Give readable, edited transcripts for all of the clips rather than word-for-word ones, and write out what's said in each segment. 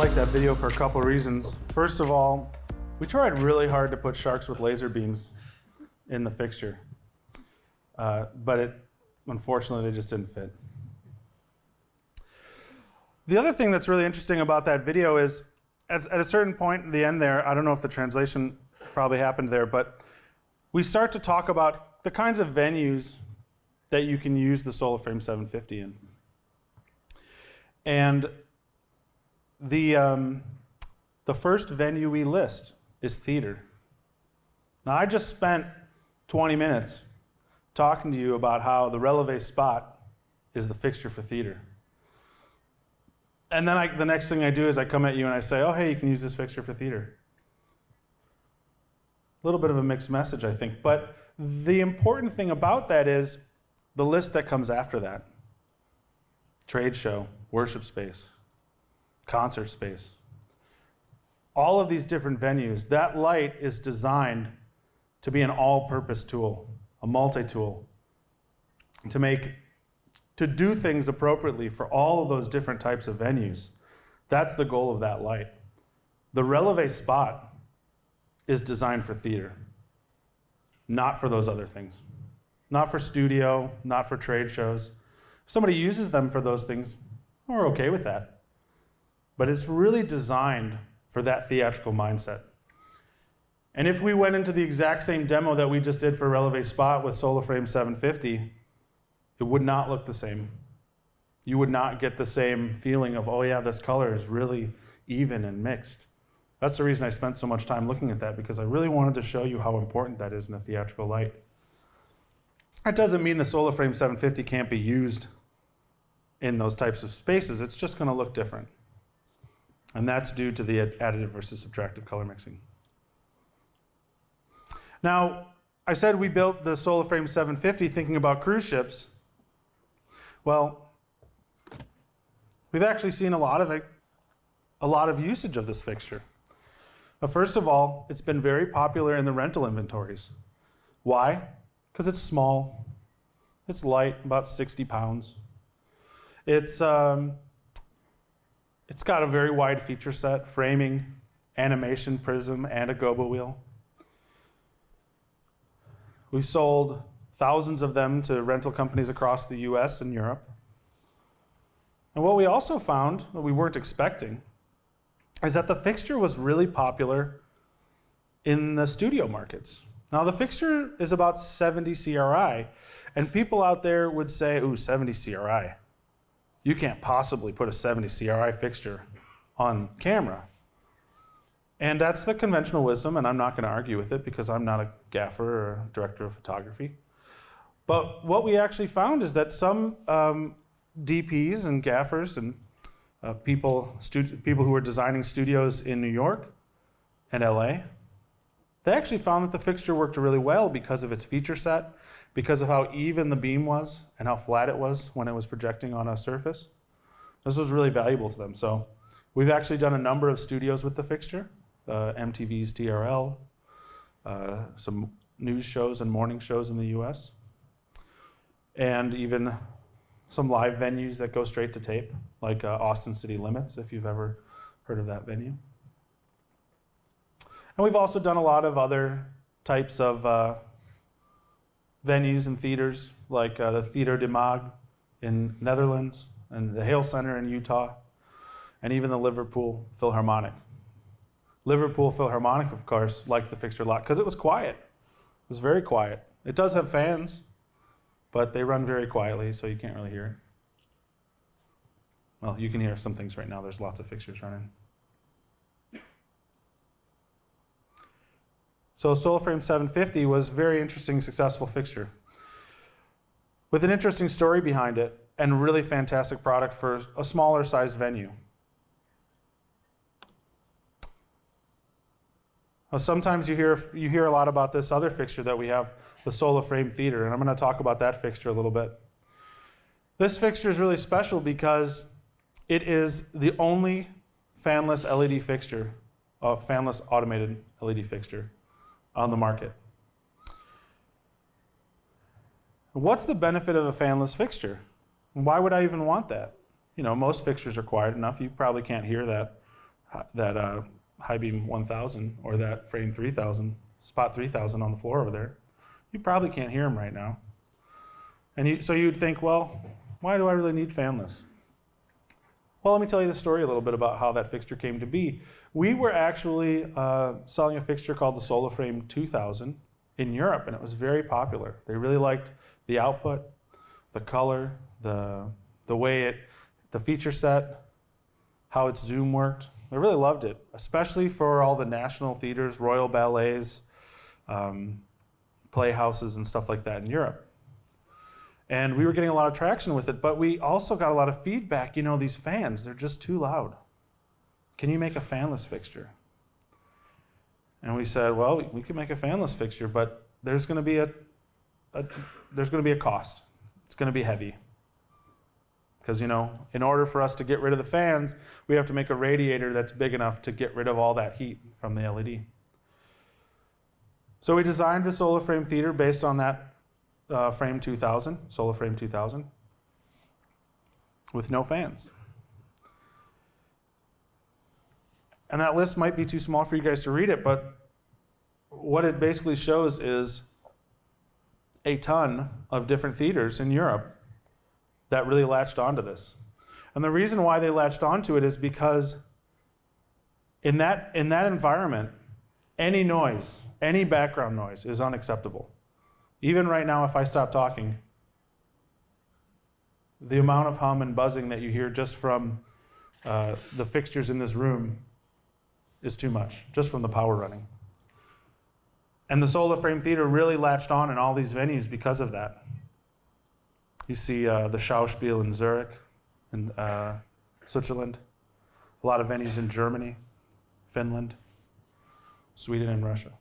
like that video for a couple reasons. First of all, we tried really hard to put sharks with laser beams in the fixture, but unfortunately they just didn't fit. The other thing that's really interesting about that video is at a certain point in the end there, I don't know if the translation probably happened there, but we start to talk about the kinds of venues that you can use the SolarFrame 750 in. And the first venue we list is theater. Now, I just spent 20 minutes talking to you about how the Releve spot is the fixture for theater. And then the next thing I do is I come at you and I say, oh, hey, you can use this fixture for theater. A little bit of a mixed message, I think. But the important thing about that is the list that comes after that. Trade show, worship space, concert space. All of these different venues, that light is designed to be an all-purpose tool, a multi-tool, to do things appropriately for all of those different types of venues. That's the goal of that light. The Releve spot is designed for theater, not for those other things. Not for studio, not for trade shows. If somebody uses them for those things, we're okay with that. But it's really designed for that theatrical mindset. And if we went into the exact same demo that we just did for Releve Spot with SolarFrame 750, it would not look the same. You would not get the same feeling of, oh yeah, this color is really even and mixed. That's the reason I spent so much time looking at that, because I really wanted to show you how important that is in a theatrical light. That doesn't mean the SolarFrame 750 can't be used in those types of spaces. It's just going to look different. And that's due to the additive versus subtractive color mixing. Now, I said we built the SolarFrame 750 thinking about cruise ships. Well, we've actually seen a lot of usage of this fixture. First of all, it's been very popular in the rental inventories. Why? Because it's small, it's light, about 60 pounds. It's got a very wide feature set, framing, animation, prism, and a gobo wheel. We've sold thousands of them to rental companies across the US and Europe. And what we also found, that we weren't expecting, is that the fixture was really popular in the studio markets. Now the fixture is about 70 CRI, and people out there would say, ooh, 70 CRI. You can't possibly put a 70 CRI fixture on camera. And that's the conventional wisdom, and I'm not going to argue with it because I'm not a gaffer or a director of photography. But what we actually found is that some DPs and gaffers and people who were designing studios in New York and LA, they actually found that the fixture worked really well because of its feature set, because of how even the beam was and how flat it was when it was projecting on a surface. This was really valuable to them. So we've actually done a number of studios with the fixture, MTV's TRL, some news shows and morning shows in the US, and even some live venues that go straight to tape, like Austin City Limits, if you've ever heard of that venue. And we've also done a lot of other types of venues and theaters, like the Theater de Mag in Netherlands, and the Hale Center in Utah, and even the Liverpool Philharmonic. Liverpool Philharmonic, of course, liked the fixture a lot because it was quiet. It was very quiet. It does have fans, but they run very quietly, so you can't really hear it. Well, you can hear some things right now. There's lots of fixtures running. So SolarFrame 750 was a very interesting, successful fixture with an interesting story behind it and really fantastic product for a smaller sized venue. Now, sometimes you hear a lot about this other fixture that we have, the SolarFrame Theater, and I'm going to talk about that fixture a little bit. This fixture is really special because it is the only fanless LED fixture, fanless automated LED fixture on the market. What's the benefit of a fanless fixture? Why would I even want that? You know, most fixtures are quiet enough. You probably can't hear that high beam 1000 or that frame 3000, spot 3000 on the floor over there, you probably can't hear them right now. And so you'd think, well, why do I really need fanless? Well, let me tell you the story a little bit about how that fixture came to be. We were actually selling a fixture called the SolarFrame 2000 in Europe, and it was very popular. They really liked the output, the color, the way the feature set, how its zoom worked. They really loved it, especially for all the national theaters, royal ballets, playhouses, and stuff like that in Europe. And we were getting a lot of traction with it, but we also got a lot of feedback. You know, these fans, they're just too loud. Can you make a fanless fixture? And we said, well, we can make a fanless fixture, but there's going to be a cost. It's going to be heavy. Because, you know, in order for us to get rid of the fans, we have to make a radiator that's big enough to get rid of all that heat from the LED. So we designed the SolarFrame theater based on that frame 2000, SolarFrame 2000, with no fans. And that list might be too small for you guys to read it, but what it basically shows is a ton of different theaters in Europe that really latched onto this. And the reason why they latched onto it is because in that environment, any noise, any background noise is unacceptable. Even right now, if I stop talking, the amount of hum and buzzing that you hear just from the fixtures in this room is too much, just from the power running. And the SolarFrame Theater really latched on in all these venues because of that. You see the Schauspiel in Zurich, in Switzerland, a lot of venues in Germany, Finland, Sweden, and Russia.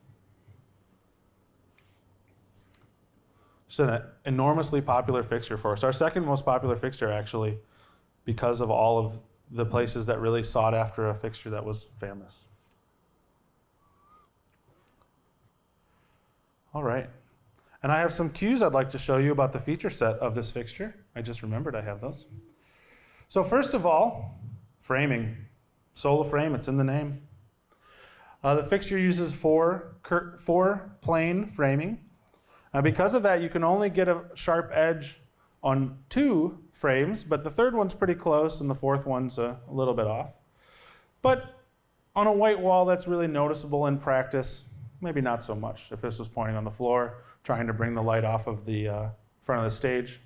It's an enormously popular fixture for us. Our second most popular fixture, actually, because of all of the places that really sought after a fixture that was fanless. All right. And I have some cues I'd like to show you about the feature set of this fixture. I just remembered I have those. So first of all, framing. SolarFrame, it's in the name. The fixture uses four plane framing. Because of that, you can only get a sharp edge on 2 frames, but the third one's pretty close and the fourth one's a little bit off. But on a white wall, that's really noticeable in practice. Maybe not so much. If this was pointing on the floor, trying to bring the light off of the front of the stage,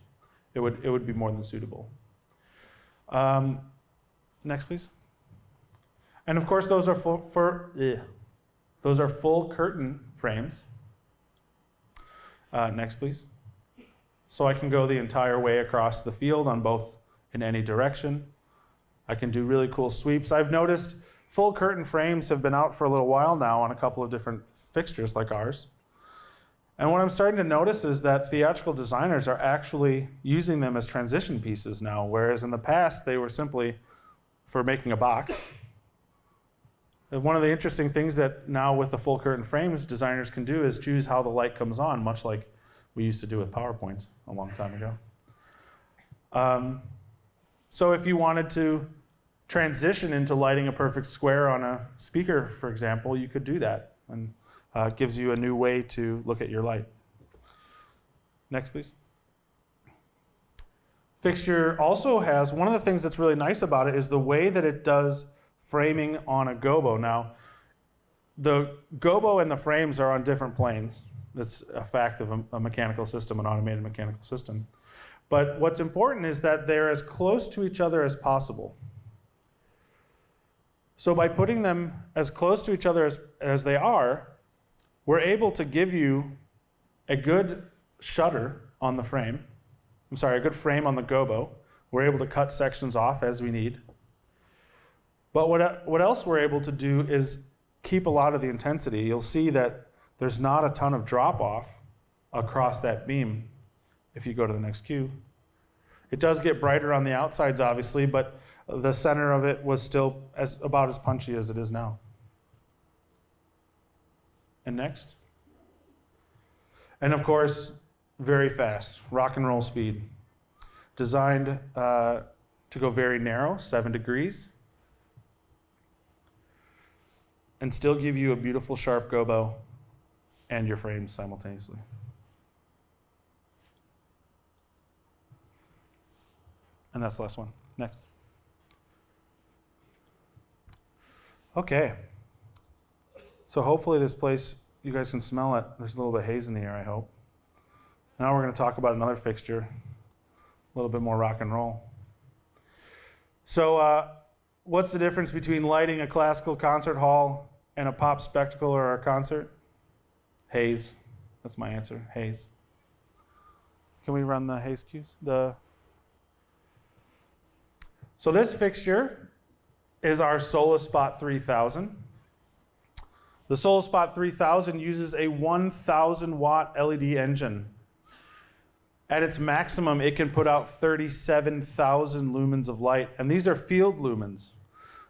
it would be more than suitable. Next, please. And of course, those are full curtain frames. Next, please. So I can go the entire way across the field on both in any direction. I can do really cool sweeps. I've noticed full curtain frames have been out for a little while now on a couple of different fixtures like ours. And what I'm starting to notice is that theatrical designers are actually using them as transition pieces now, whereas in the past they were simply for making a box. And one of the interesting things that now with the full curtain frames designers can do is choose how the light comes on, much like we used to do with PowerPoints a long time ago. So if you wanted to transition into lighting a perfect square on a speaker, for example, you could do that. And it gives you a new way to look at your light. Next, please. Fixture also has, one of the things that's really nice about it is the way that it does framing on a gobo. Now, the gobo and the frames are on different planes. That's a fact of a mechanical system, an automated mechanical system. But what's important is that they're as close to each other as possible. So by putting them as close to each other as they are, we're able to give you a good shutter on the frame. I'm sorry, a good frame on the gobo. We're able to cut sections off as we need. But what else we're able to do is keep a lot of the intensity. You'll see that there's not a ton of drop off across that beam if you go to the next cue. It does get brighter on the outsides, obviously, but the center of it was still about as punchy as it is now. And next. And of course, very fast, rock and roll speed. Designed to go very narrow, 7 degrees. and still give you a beautiful sharp gobo and your frames simultaneously. And that's the last one. Next. Okay. So hopefully this place, you guys can smell it. There's a little bit of haze in the air, I hope. Now we're going to talk about another fixture, a little bit more rock and roll. So what's the difference between lighting a classical concert hall and a pop spectacle or a concert? Haze. That's my answer, haze. Can we run the haze cues? So this fixture is our SolaSpot 3000. The SolaSpot 3000 uses a 1,000 watt LED engine. At its maximum, it can put out 37,000 lumens of light, and these are field lumens.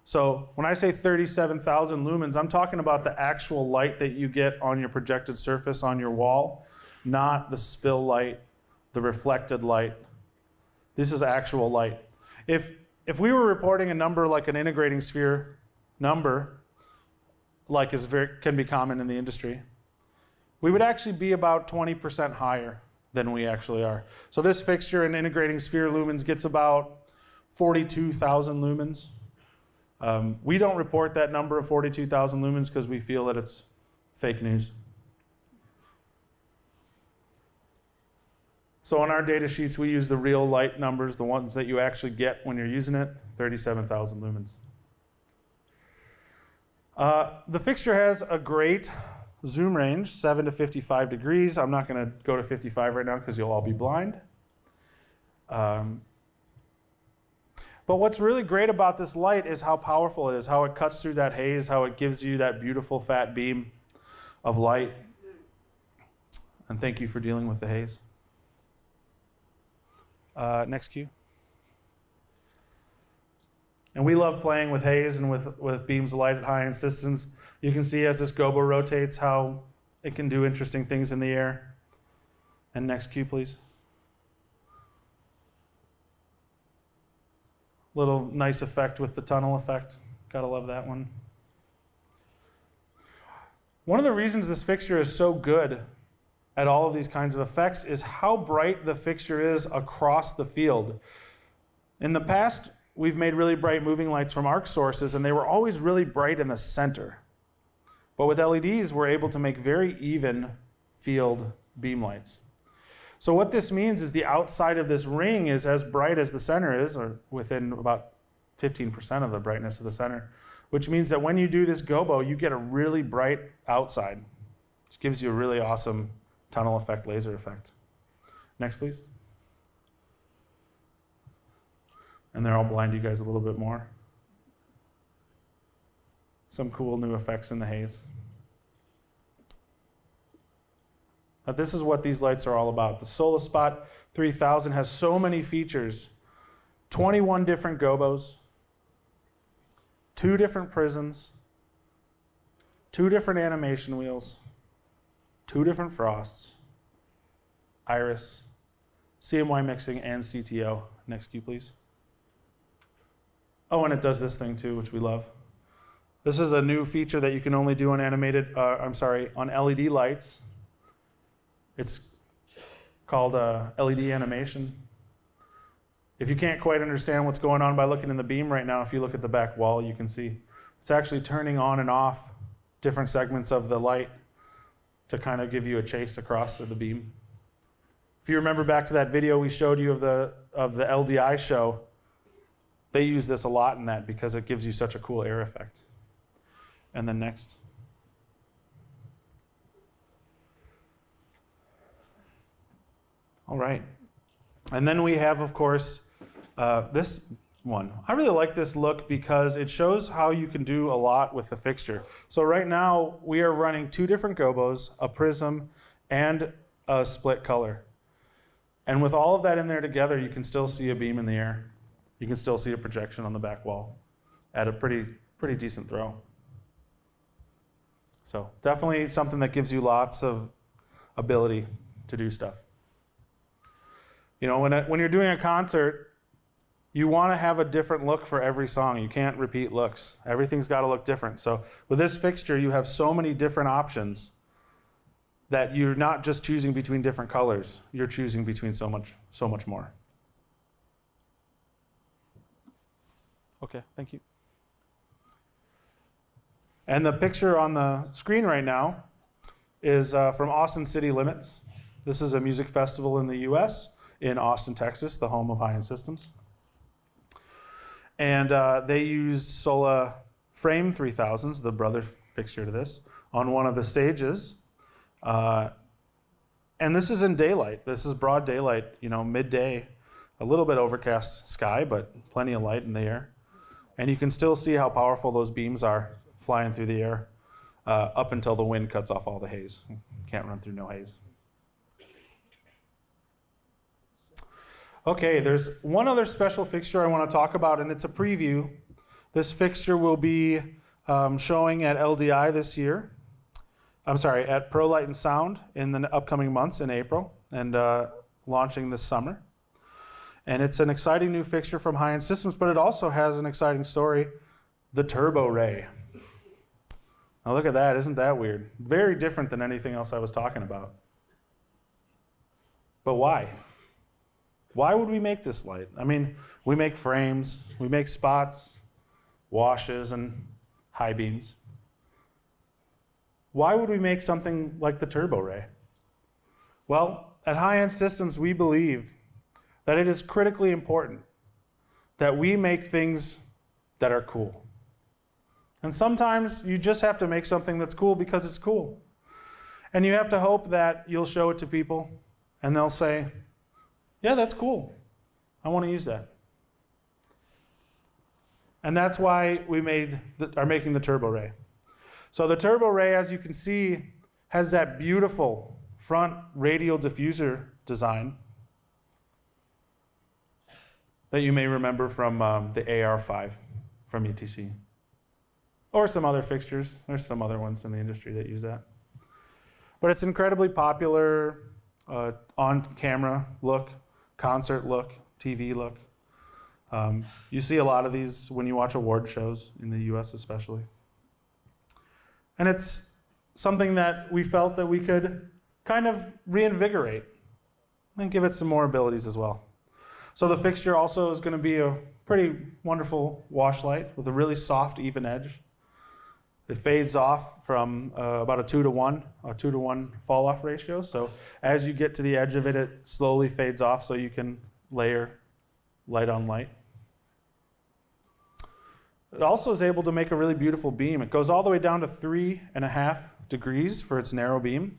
So when I say 37,000 lumens, I'm talking about the actual light that you get on your projected surface on your wall, not the spill light, the reflected light. This is actual light. If we were reporting a number like an integrating sphere number, like can be common in the industry, we would actually be about 20% higher than we actually are. So this fixture in integrating sphere lumens gets about 42,000 lumens. We don't report that number of 42,000 lumens because we feel that it's fake news. So on our data sheets, we use the real light numbers, the ones that you actually get when you're using it, 37,000 lumens. The fixture has a great zoom range, 7 to 55 degrees. I'm not going to go to 55 right now because you'll all be blind. But what's really great about this light is how powerful it is, how it cuts through that haze, how it gives you that beautiful fat beam of light. And thank you for dealing with the haze. Next cue. And we love playing with haze and with beams of light at high-end systems. You can see as this gobo rotates how it can do interesting things in the air. And next cue, please. Little nice effect with the tunnel effect. Gotta love that one. One of the reasons this fixture is so good at all of these kinds of effects is how bright the fixture is across the field. In the past, we've made really bright moving lights from arc sources, and they were always really bright in the center. But with LEDs, we're able to make very even field beam lights. So what this means is the outside of this ring is as bright as the center is, or within about 15% of the brightness of the center, which means that when you do this gobo, you get a really bright outside, which gives you a really awesome tunnel effect, laser effect. Next, please. And there I'll blind you guys a little bit more. Some cool new effects in the haze. But this is what these lights are all about. The SolaSpot 3000 has so many features. 21 different gobos, 2 different prisms, 2 different animation wheels, 2 different frosts, iris, CMY mixing, and CTO. Next cue, please. Oh, and it does this thing too, which we love. This is a new feature that you can only do on on LED lights. It's called LED animation. If you can't quite understand what's going on by looking in the beam right now, if you look at the back wall, you can see it's actually turning on and off different segments of the light to kind of give you a chase across the beam. If you remember back to that video we showed you of the LDI show, they use this a lot in that because it gives you such a cool air effect. And then next. All right. And then we have, of course, this one. I really like this look because it shows how you can do a lot with the fixture. So right now, we are running 2 different gobos, a prism, and a split color. And with all of that in there together, you can still see a beam in the air. You can still see a projection on the back wall at a pretty decent throw. So definitely something that gives you lots of ability to do stuff. You know, when you're doing a concert, you want to have a different look for every song. You can't repeat looks. Everything's got to look different. So with this fixture, you have so many different options that you're not just choosing between different colors. You're choosing between so much more. Okay, thank you. And the picture on the screen right now is from Austin City Limits. This is a music festival in the US, in Austin, Texas, the home of high-end systems. And they used Sola Frame 3000s, the brother fixture to this, on one of the stages. And this is in daylight. This is broad daylight, midday, a little bit overcast sky, but plenty of light in the air. And you can still see how powerful those beams are flying through the air up until the wind cuts off all the haze. Can't run through no haze. Okay, there's one other special fixture I want to talk about, and it's a preview. This fixture will be showing at LDI this year. I'm sorry, at Pro Light and Sound in the upcoming months in April, and launching this summer. And it's an exciting new fixture from High-End Systems, but it also has an exciting story, the Turbo Ray. Now look at that, isn't that weird? Very different than anything else I was talking about. But why? Why would we make this light? I mean, we make frames, we make spots, washes, and high beams. Why would we make something like the Turbo Ray? Well, at High-End Systems, we believe that it is critically important that we make things that are cool. And sometimes you just have to make something that's cool because it's cool. And you have to hope that you'll show it to people and they'll say, yeah, that's cool. I want to use that. And that's why we are making the Turbo Ray. So the Turbo Ray, as you can see, has that beautiful front radial diffuser design that you may remember from the AR5 from ETC. Or some other fixtures. There's some other ones in the industry that use that. But it's incredibly popular on-camera look, concert look, TV look. You see a lot of these when you watch award shows in the US especially. And it's something that we felt that we could kind of reinvigorate and give it some more abilities as well. So the fixture also is going to be a pretty wonderful wash light with a really soft, even edge. It fades off from about a 2-to-1 fall-off ratio. So as you get to the edge of it, it slowly fades off so you can layer light on light. It also is able to make a really beautiful beam. It goes all the way down to 3.5 degrees for its narrow beam.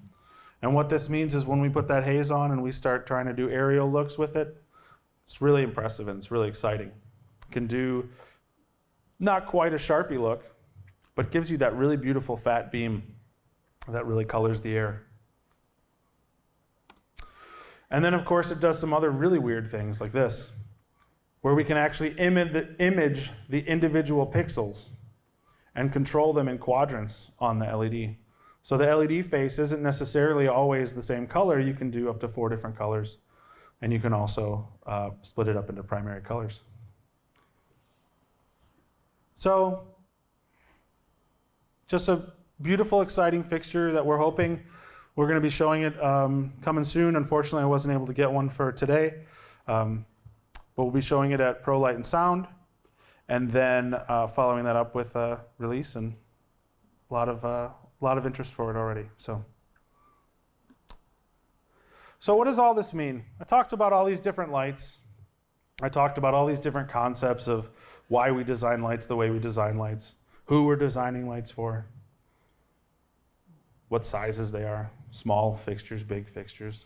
And what this means is when we put that haze on and we start trying to do aerial looks with it, it's really impressive and it's really exciting. It can do not quite a Sharpie look, but gives you that really beautiful fat beam that really colors the air. And then of course it does some other really weird things like this, where we can actually image the individual pixels and control them in quadrants on the LED. So the LED face isn't necessarily always the same color. You can do up to 4 different colors, and you can also split it up into primary colors. So just a beautiful, exciting fixture that we're hoping we're going to be showing it coming soon. Unfortunately, I wasn't able to get one for today. But we'll be showing it at Pro Light and Sound, and then following that up with a release, and a lot of interest for it already. So what does all this mean? I talked about all these different lights. I talked about all these different concepts of why we design lights the way we design lights, who we're designing lights for, what sizes they are, small fixtures, big fixtures.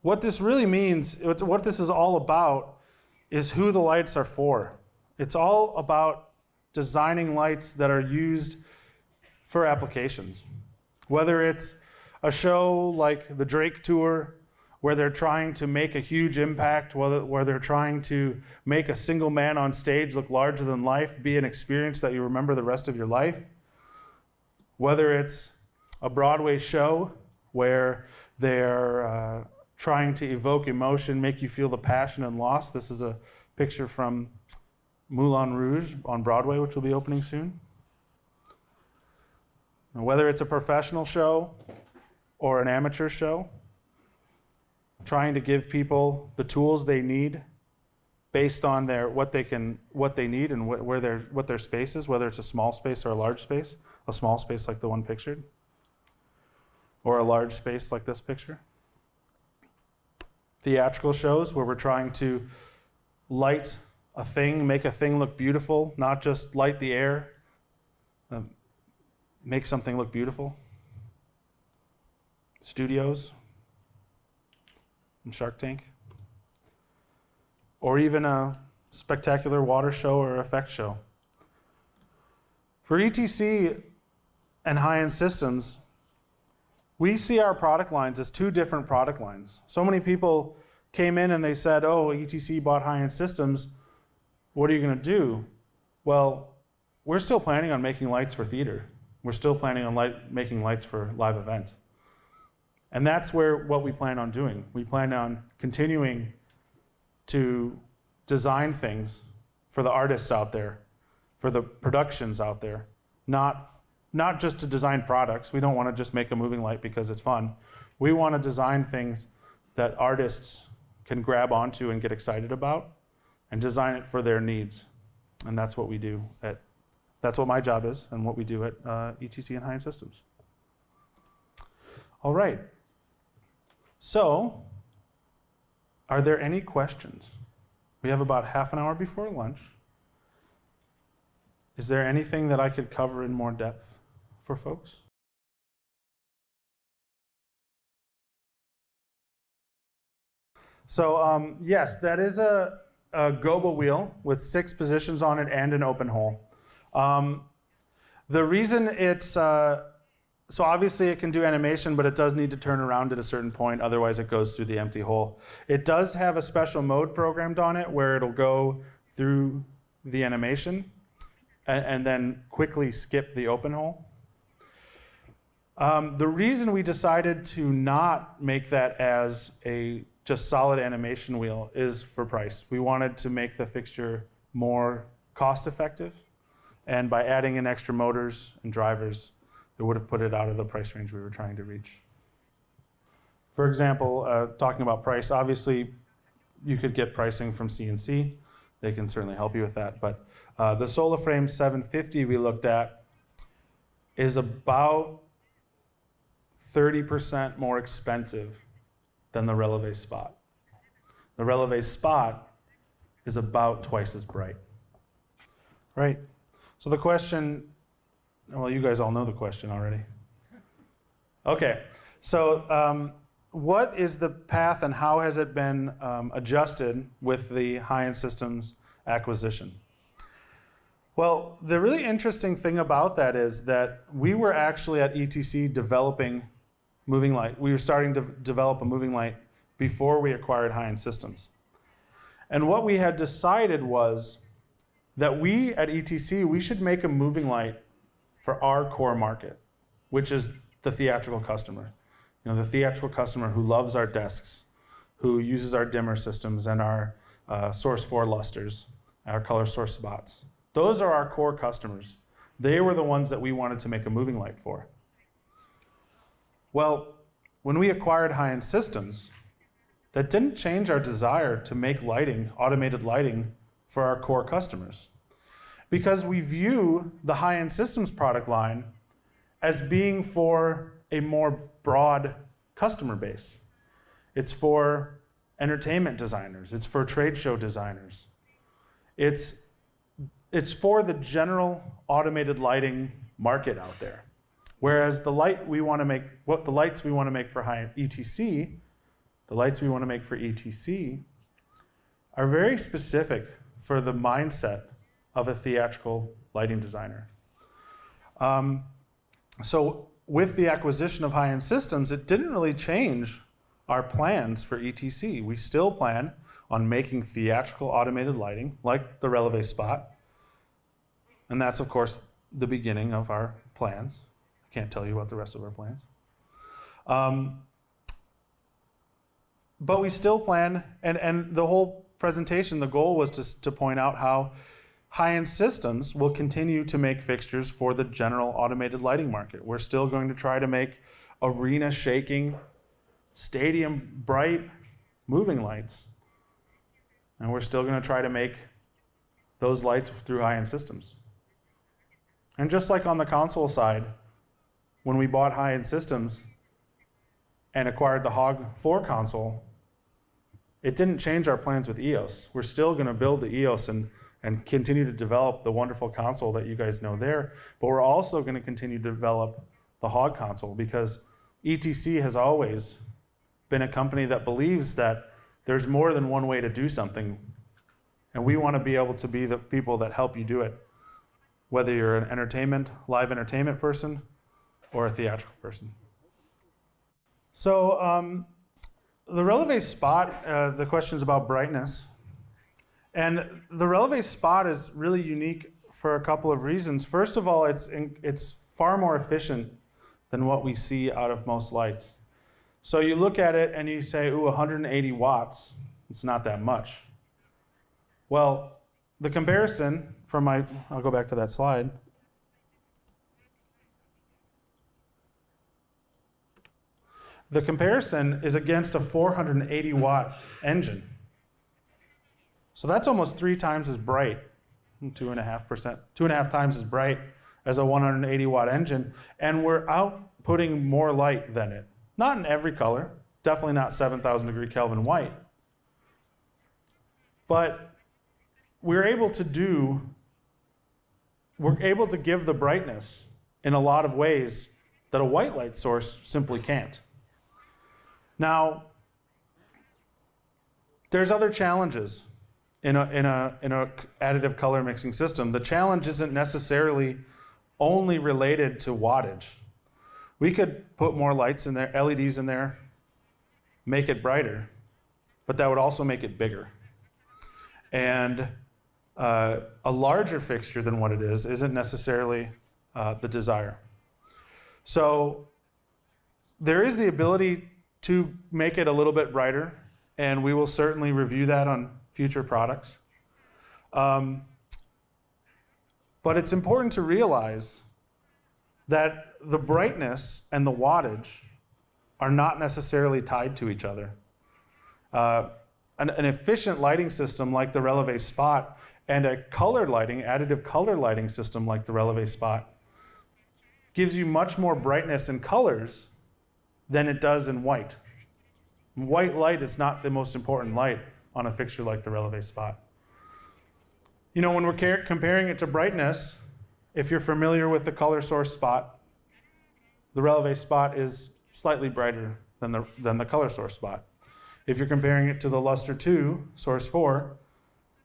What this really means, what this is all about, is who the lights are for. It's all about designing lights that are used for applications. Whether it's a show like the Drake Tour, where they're trying to make a huge impact, where they're trying to make a single man on stage look larger than life, be an experience that you remember the rest of your life. Whether it's a Broadway show where they're trying to evoke emotion, make you feel the passion and loss. This is a picture from Moulin Rouge on Broadway, which will be opening soon. And whether it's a professional show or an amateur show, trying to give people the tools they need based on what they need and what their space is, whether it's a small space or a large space, a small space like the one pictured, or a large space like this picture. Theatrical shows where we're trying to light a thing, make a thing look beautiful, not just light the air, make something look beautiful. Studios, and Shark Tank. Or even a spectacular water show or effect show. For ETC and high-end systems, we see our product lines as two different product lines. So many people came in and they said, oh, ETC bought high-end systems, what are you going to do? Well, we're still planning on making lights for theater. We're still planning on making lights for live event. And that's what we plan on doing. We plan on continuing to design things for the artists out there, for the productions out there, not just to design products. We don't want to just make a moving light because it's fun. We want to design things that artists can grab onto and get excited about and design it for their needs. And that's what we do that's what my job is and what we do at ETC and High-End Systems. All right. So, are there any questions? We have about half an hour before lunch. Is there anything that I could cover in more depth for folks? So yes, that is a gobo wheel with 6 positions on it and an open hole. The reason it's, so obviously it can do animation, but it does need to turn around at a certain point, otherwise it goes through the empty hole. It does have a special mode programmed on it where it'll go through the animation and then quickly skip the open hole. The reason we decided to not make that as a just solid animation wheel is for price. We wanted to make the fixture more cost effective, and by adding in extra motors and drivers, it would have put it out of the price range we were trying to reach. For example, talking about price, obviously you could get pricing from CNC. They can certainly help you with that, but the SolaFrame 750 we looked at is about 30% more expensive than the Releve Spot. The Releve Spot is about twice as bright, right? So the question, well, you guys all know the question already. Okay, so what is the path and how has it been adjusted with the High-End Systems acquisition? Well, the really interesting thing about that is that we were actually at ETC developing moving light. We were starting to develop a moving light before we acquired High-End Systems. And what we had decided was that we at ETC, we should make a moving light for our core market, which is the theatrical customer. You know, the theatrical customer who loves our desks, who uses our dimmer systems and our source 4 lusters, our color source spots. Those are our core customers. They were the ones that we wanted to make a moving light for. Well, when we acquired High-End Systems, that didn't change our desire to make lighting, automated lighting, for our core customers. Because we view the High-End Systems product line as being for a more broad customer base. It's for entertainment designers, it's for trade show designers. It's for the general automated lighting market out there. Whereas the lights we want to make for high-end ETC, the lights we want to make for ETC are very specific for the mindset of a theatrical lighting designer. So with the acquisition of High-End Systems, it didn't really change our plans for ETC. We still plan on making theatrical automated lighting like the Releve Spot. And that's, of course, the beginning of our plans. I can't tell you about the rest of our plans. but we still plan, and the whole presentation, the goal was to point out how high-end systems will continue to make fixtures for the general automated lighting market. We're still going to try to make arena-shaking, stadium-bright moving lights. And we're still going to try to make those lights through high-end systems. And just like on the console side, when we bought high-end systems and acquired the Hog 4 console, it didn't change our plans with EOS. We're still going to build the EOS and continue to develop the wonderful console that you guys know there, but we're also going to continue to develop the Hog console because ETC has always been a company that believes that there's more than one way to do something, and we want to be able to be the people that help you do it, whether you're an live entertainment person or a theatrical person. So the Releve spot, the question's about brightness. And the Releve spot is really unique for a couple of reasons. First of all, it's far more efficient than what we see out of most lights. So you look at it and you say, ooh, 180 watts, it's not that much. Well, the comparison from I'll go back to that slide. The comparison is against a 480 watt engine. So that's almost 3 times as bright, 2.5 times as bright as a 180 watt engine, and we're outputting more light than it. Not in every color, definitely not 7,000 degree Kelvin white, but we're able to give the brightness in a lot of ways that a white light source simply can't. Now, there's other challenges in a additive color mixing system. The challenge isn't necessarily only related to wattage. We could put more lights in there, LEDs in there, make it brighter, but that would also make it bigger. And a larger fixture than what it is isn't necessarily the desire. So there is the ability to make it a little bit brighter, and we will certainly review that on future products. But it's important to realize that the brightness and the wattage are not necessarily tied to each other. An efficient lighting system like the Releve Spot and a colored lighting, additive color lighting system like the Releve Spot gives you much more brightness in colors than it does in white. White light is not the most important light on a fixture like the Releve Spot. You know, when we're comparing it to brightness, if you're familiar with the color source spot, the Releve Spot is slightly brighter than the color source spot. If you're comparing it to the Luster 2 source 4,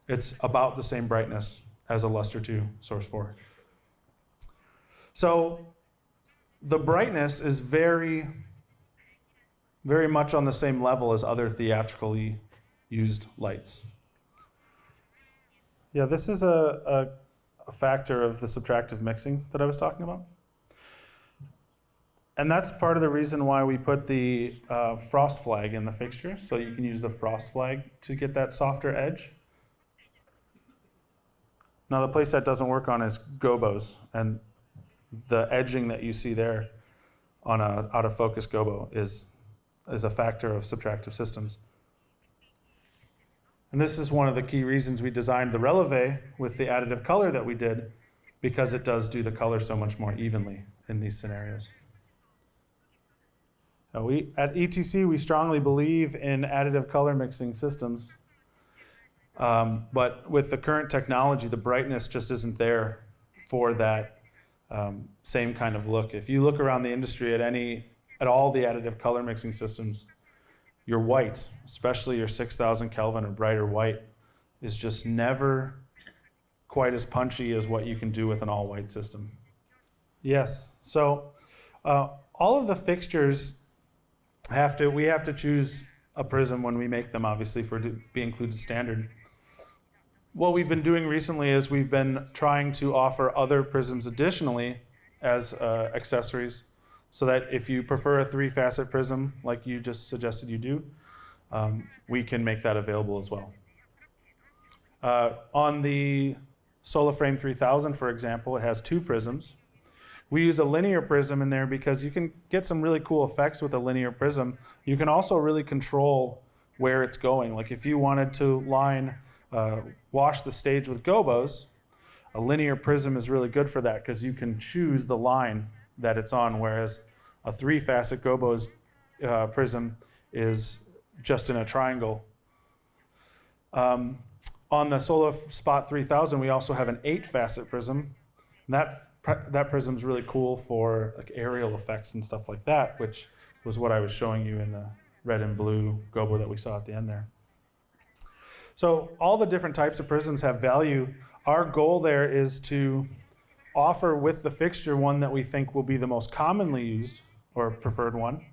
it's about the same brightness as a Luster 2 source 4. So the brightness is very, very much on the same level as other theatrically used lights. Yeah, this is a factor of the subtractive mixing that I was talking about. And that's part of the reason why we put the frost flag in the fixture, so you can use the frost flag to get that softer edge. Now, the place that doesn't work on is gobos, and the edging that you see there on a out-of-focus gobo is a factor of subtractive systems. And this is one of the key reasons we designed the Releve with the additive color that we did, because it does do the color so much more evenly in these scenarios. Now at ETC, we strongly believe in additive color mixing systems, but with the current technology, the brightness just isn't there for that same kind of look. If you look around the industry at all the additive color mixing systems, your white, especially your 6,000 Kelvin or brighter white, is just never quite as punchy as what you can do with an all-white system. Yes, so all of the fixtures we have to choose a prism when we make them, obviously, for it to be included standard. What we've been doing recently is we've been trying to offer other prisms additionally as accessories, so that if you prefer a 3-facet prism, like you just suggested you do, we can make that available as well. On the SolaFrame 3000, for example, it has 2 prisms. We use a linear prism in there because you can get some really cool effects with a linear prism. You can also really control where it's going. Like if you wanted to wash the stage with gobos, a linear prism is really good for that because you can choose the line that it's on, whereas a 3-facet gobos prism is just in a triangle. On the SolaSpot 3000, we also have an 8-facet prism. And that prism is really cool for like aerial effects and stuff like that, which was what I was showing you in the red and blue gobo that we saw at the end there. So all the different types of prisms have value. Our goal there is to offer with the fixture one that we think will be the most commonly used or preferred one,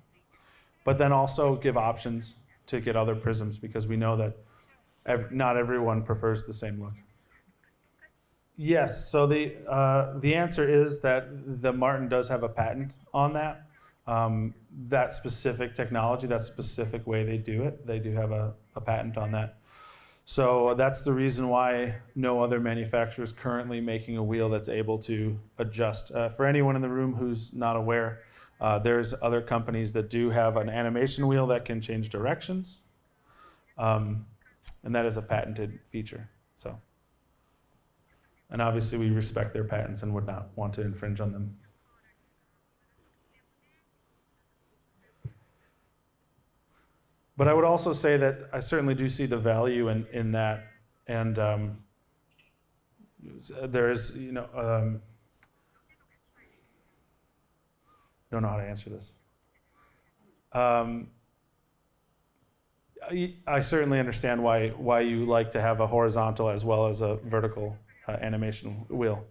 but then also give options to get other prisms because we know that not everyone prefers the same look. Yes, so the answer is that the Martin does have a patent on that. That specific technology, that specific way they do it, they do have a patent on that. So that's the reason why no other manufacturer is currently making a wheel that's able to adjust. For anyone in the room who's not aware, there's other companies that do have an animation wheel that can change directions. And that is a patented feature. And obviously we respect their patents and would not want to infringe on them. But I would also say that I certainly do see the value in that, and there is, I don't know how to answer this. I certainly understand why you like to have a horizontal as well as a vertical animation wheel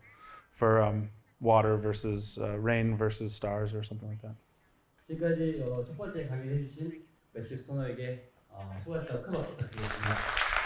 for water versus rain versus stars or something like that. 지금까지 첫 번째 강의해 주신 매트 스토너에게 수고하셨다고 큰 박수 부탁드리겠습니다.